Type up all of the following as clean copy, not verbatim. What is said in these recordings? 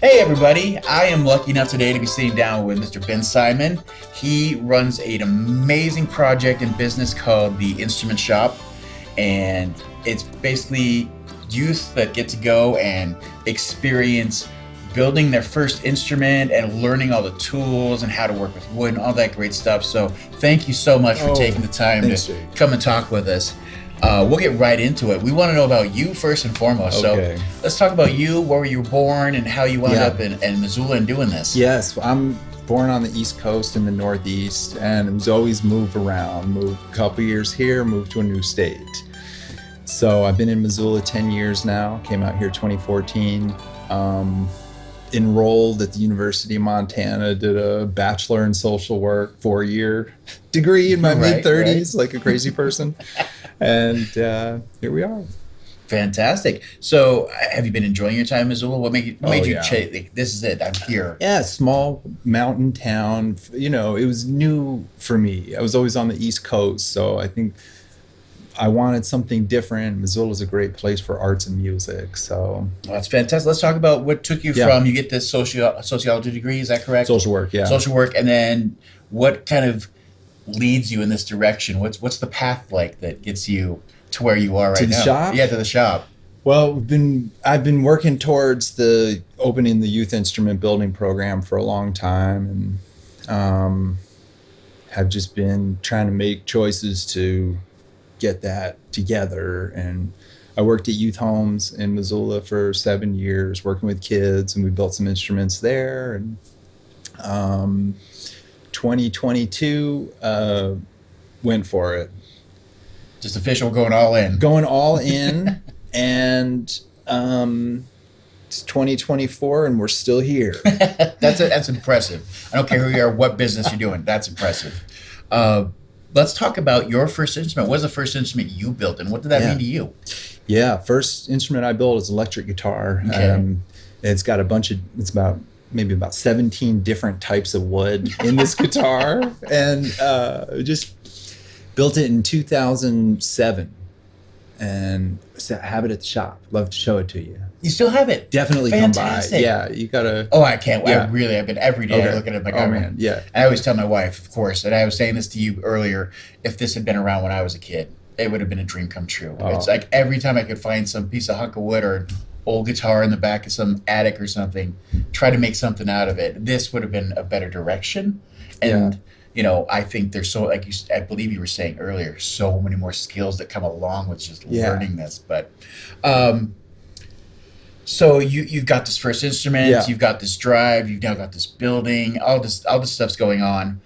Hey everybody, I am lucky enough today to be sitting down with Mr. Ben Simon. He runs an amazing project in business called the Instrument Shop, and it's basically youth that get to go and experience building their first instrument and learning all the tools and how to work with wood and all that great stuff. So thank you so much for taking the time to come and talk with us. We'll get right into it. We want to know about you first and foremost. Okay. So let's talk about you, where you were born, and how you wound up in Missoula and doing this. Yes, I'm born on the East Coast in the Northeast, and it was always move around. Moved a couple years here, moved to a new state. So I've been in Missoula 10 years now. Came out here 2014. Enrolled at the University of Montana, did a bachelor in social work, 4-year degree in my mid-30s, like a crazy person. And here we are. Fantastic. So have you been enjoying your time in Missoula? What made you say, this is it, I'm here? Yeah, small mountain town. You know, it was new for me. I was always on the East Coast, so I think I wanted something different. Missoula's a great place for arts and music. So that's fantastic. Let's talk about what took you from, you get this sociology degree, is that correct? Social work, yeah. Social work, and then what kind of leads you in this direction? What's the path like that gets you to where you are right now? To the shop? Yeah, to the shop. Well, I've been working towards opening the youth instrument building program for a long time, and have just been trying to make choices to get that together. And I worked at youth homes in Missoula for 7 years, working with kids, and we built some instruments there. And 2022 went for it. Just official, going all in. Going all in, and it's 2024, and we're still here. That's impressive. I don't care who you are, what business you're doing. That's impressive. Let's talk about your first instrument. What was the first instrument you built, and what did that mean to you? Yeah, first instrument I built is electric guitar. Okay. It's got it's about 17 different types of wood in this guitar, and just built it in 2007, and have it at the shop. Love to show it to you. You still have it? Definitely. Fantastic. Come by. Yeah, you gotta. Oh, I can't. Yeah. I've been every day. I look at it like, oh man, yeah. I always tell my wife, of course, and I was saying this to you earlier, if this had been around when I was a kid, it would have been a dream come true. Oh. It's like every time I could find some piece of hunk of wood or an old guitar in the back of some attic or something, try to make something out of it. This would have been a better direction. And you know, I think there's I believe you were saying earlier, so many more skills that come along with just learning this. But so you've got this first instrument, you've got this drive, you've now got this building, all this stuff's going on.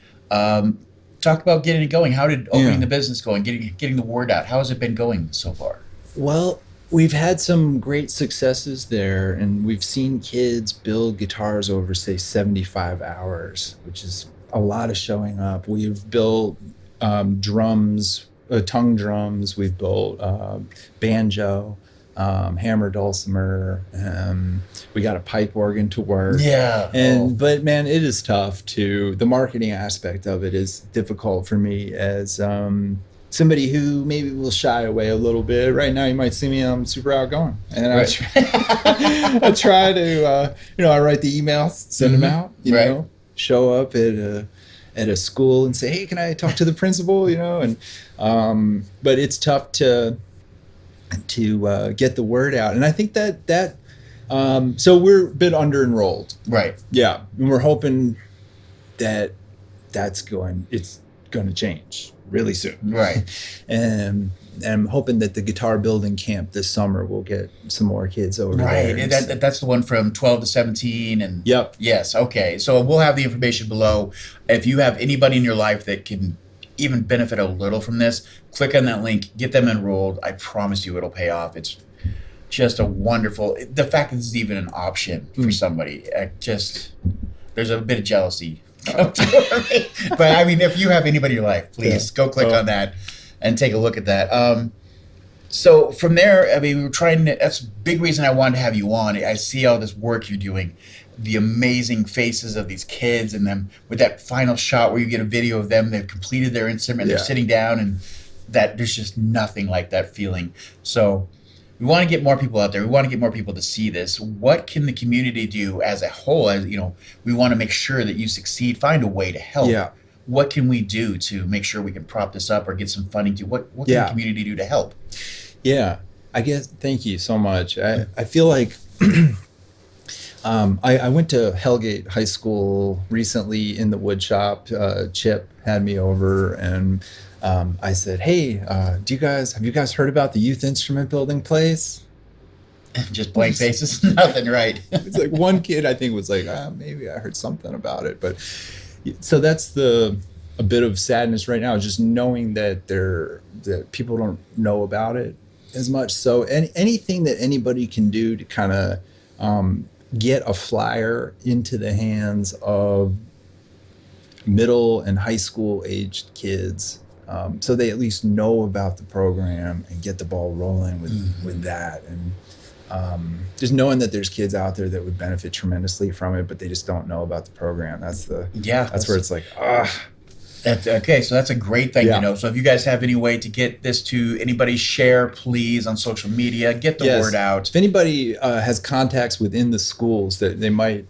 Talk about getting it going. How did opening the business going, getting the word out? How has it been going so far? Well, we've had some great successes there, and we've seen kids build guitars over, say, 75 hours, which is a lot of showing up. We've built drums, tongue drums. We've built banjo, hammer dulcimer. We got a pipe organ to work. Yeah. But man, it is tough the marketing aspect of it is difficult for me as somebody who maybe will shy away a little bit. Right now, you might see me, I'm super outgoing. And I try to, I write the emails, send them out, you know, show up at a school and say, hey, can I talk to the principal, and but it's tough to get the word out. And I think that so we're a bit under enrolled. Right. Yeah. And we're hoping that it's going to change really soon. Right. And I'm hoping that the guitar building camp this summer will get some more kids over there. Right. And that's the one from 12 to 17. And yep. Yes. Okay. So we'll have the information below. If you have anybody in your life that can even benefit a little from this, click on that link, get them enrolled. I promise you it'll pay off. It's just the fact that this is even an option for somebody, there's a bit of jealousy. But I mean, if you have anybody in your life, please go click on that and take a look at that. So from there, I mean, that's a big reason I wanted to have you on. I see all this work you're doing, the amazing faces of these kids, and them with that final shot where you get a video of them, they've completed their instrument, they're sitting down, and that there's just nothing like that feeling. So we want to get more people out there. We want to get more people to see this. What can the community do as a whole? As you know, we want to make sure that you succeed. Find a way to help. Yeah. What can we do to make sure we can prop this up or get some funding to? What can the community do to help? Yeah, I guess. Thank you so much. I feel like I went to Hellgate High School recently in the wood shop. Chip had me over, and I said, "Hey, have you guys heard about the youth instrument building place?" Just blank faces, nothing, right? It's like one kid I think was like, maybe I heard something about it, but so that's a bit of sadness right now, just knowing that that people don't know about it as much. So anything that anybody can do to kind of get a flyer into the hands of middle and high school aged kids, so they at least know about the program and get the ball rolling with that. And just knowing that there's kids out there that would benefit tremendously from it, but they just don't know about the program. That's where it's like, Okay, so that's a great thing Yeah. to know. So if you guys have any way to get this to anybody, share, please, on social media. Get the Yes. word out. If anybody has contacts within the schools that they might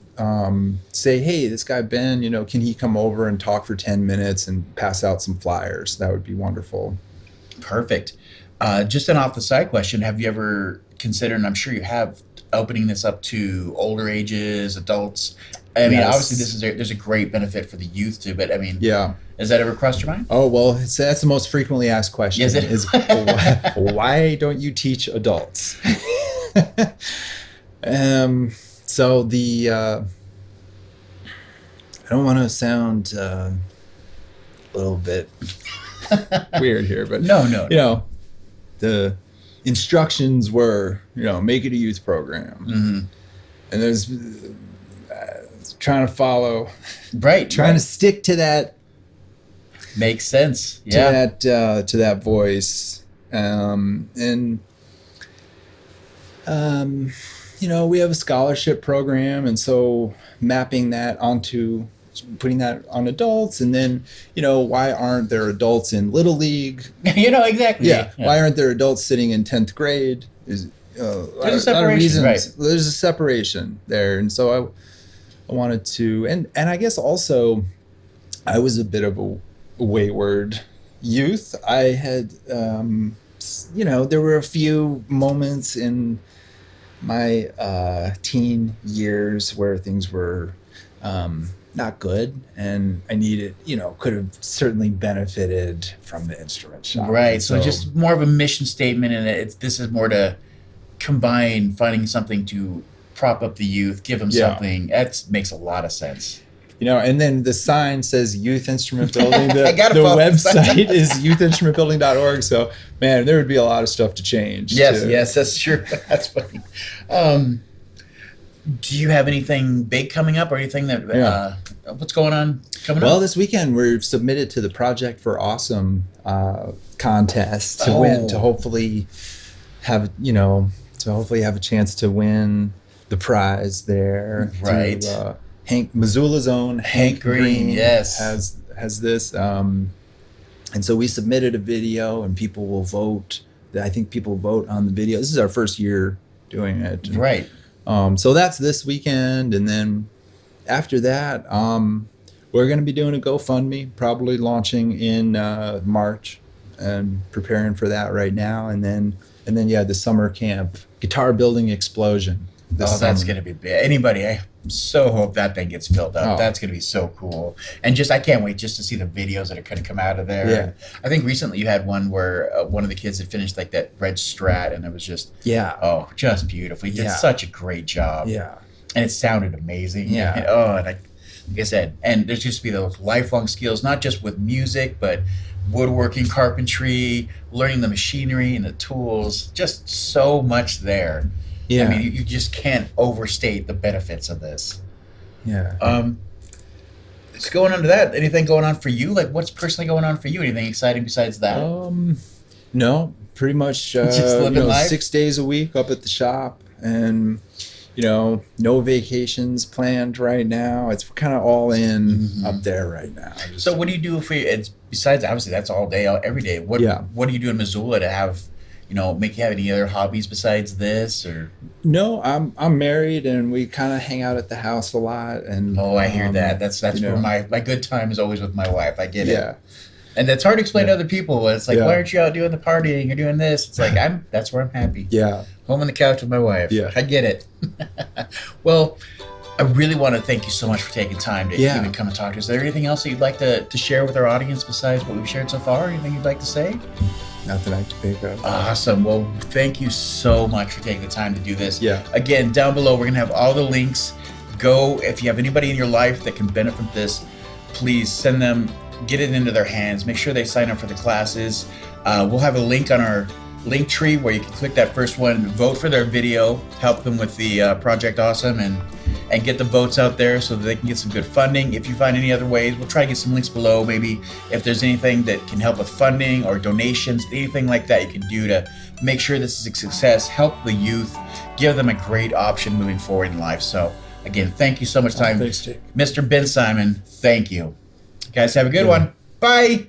say, hey, this guy Ben, can he come over and talk for 10 minutes and pass out some flyers? That would be wonderful. Perfect. Just an off the side question: have you ever considered, and I'm sure you have, opening this up to older ages, adults? I mean, Yes. obviously, there's a great benefit for the youth too, but I mean, Yeah. has that ever crossed your mind? Oh, well, that's the most frequently asked question. Is it? Is why don't you teach adults? So I don't want to sound a little bit weird here, but No. The instructions were, make it a youth program. Mm-hmm. And there's trying to follow, Right. trying to stick to that, Makes sense. Yeah. to that voice. We have a scholarship program, and so putting that on adults, and then, why aren't there adults in Little League? Exactly. Yeah. Why aren't there adults sitting in 10th grade? There's a separation, right. There's a separation there. And so I wanted to, and I guess also I was a bit of a wayward youth. I had, there were a few moments in my teen years where things were not good, and I needed, could have certainly benefited from the instrument shop. Right. So just more of a mission statement, and this is more to combine finding something to prop up the youth, give them something. That makes a lot of sense. And then the sign says Youth Instrument Building. The follow the website is youthinstrumentbuilding.org. So, man, there would be a lot of stuff to change. Yes, that's true. That's funny. Do you have anything big coming up, or anything that what's going on coming up? Well, this weekend we're submitted to the Project for Awesome contest to win, to hopefully have a chance to win the prize there. Right. Missoula's own Hank Green, yes, has this, and so we submitted a video, and people will vote. I think people vote on the video. This is our first year doing it, right? So that's this weekend, and then after that, we're going to be doing a GoFundMe, probably launching in March, and preparing for that right now, and then the summer camp guitar building explosion. That's going to be big. I so hope that thing gets filled up. That's going to be so cool. And I can't wait just to see the videos that are going to come out of there. Yeah. I think recently you had one where one of the kids had finished like that red Strat, and it was just, just beautiful. He did such a great job. Yeah. And it sounded amazing. Yeah. And like I said, and there's just to be those lifelong skills, not just with music, but woodworking, carpentry, learning the machinery and the tools, just so much there. Yeah. I mean, you just can't overstate the benefits of this. Yeah. So going on to that, anything going on for you? Like, what's personally going on for you? Anything exciting besides that? No, pretty much just living life? 6 days a week up at the shop, and no vacations planned right now. It's kind of all in up there right now. So what do you do for you? It's besides, obviously, that's all day, every day. What do you do in Missoula to have make you have any other hobbies besides this? Or No, I'm married, and we kind of hang out at the house a lot. And I hear that. That's where my good time is always with my wife. I get it. Yeah. And that's hard to explain to other people. It's like, Yeah. why aren't you out doing the partying or doing this? It's like, that's where I'm happy. Yeah. Home on the couch with my wife. Yeah. I get it. Well, I really want to thank you so much for taking time to Yeah. even come and talk to us. Is there anything else that you'd like to share with our audience besides what we've shared so far? Anything you'd like to say? Nothing I can think of. Awesome. Well, thank you so much for taking the time to do this. Yeah. Again, down below, we're going to have all the links. Go, if you have anybody in your life that can benefit from this, please send them, get it into their hands. Make sure they sign up for the classes. We'll have a link on our link tree where you can click that first one, vote for their video, help them with the Project Awesome, and get the votes out there so that they can get some good funding. If you find any other ways, we'll try to get some links below. Maybe if there's anything that can help with funding or donations, anything like that you can do to make sure this is a success, help the youth, give them a great option moving forward in life. So again, thank you so much, Thanks, Jake. Mr. Ben Simon. Thank you. Guys, have a good one. Bye.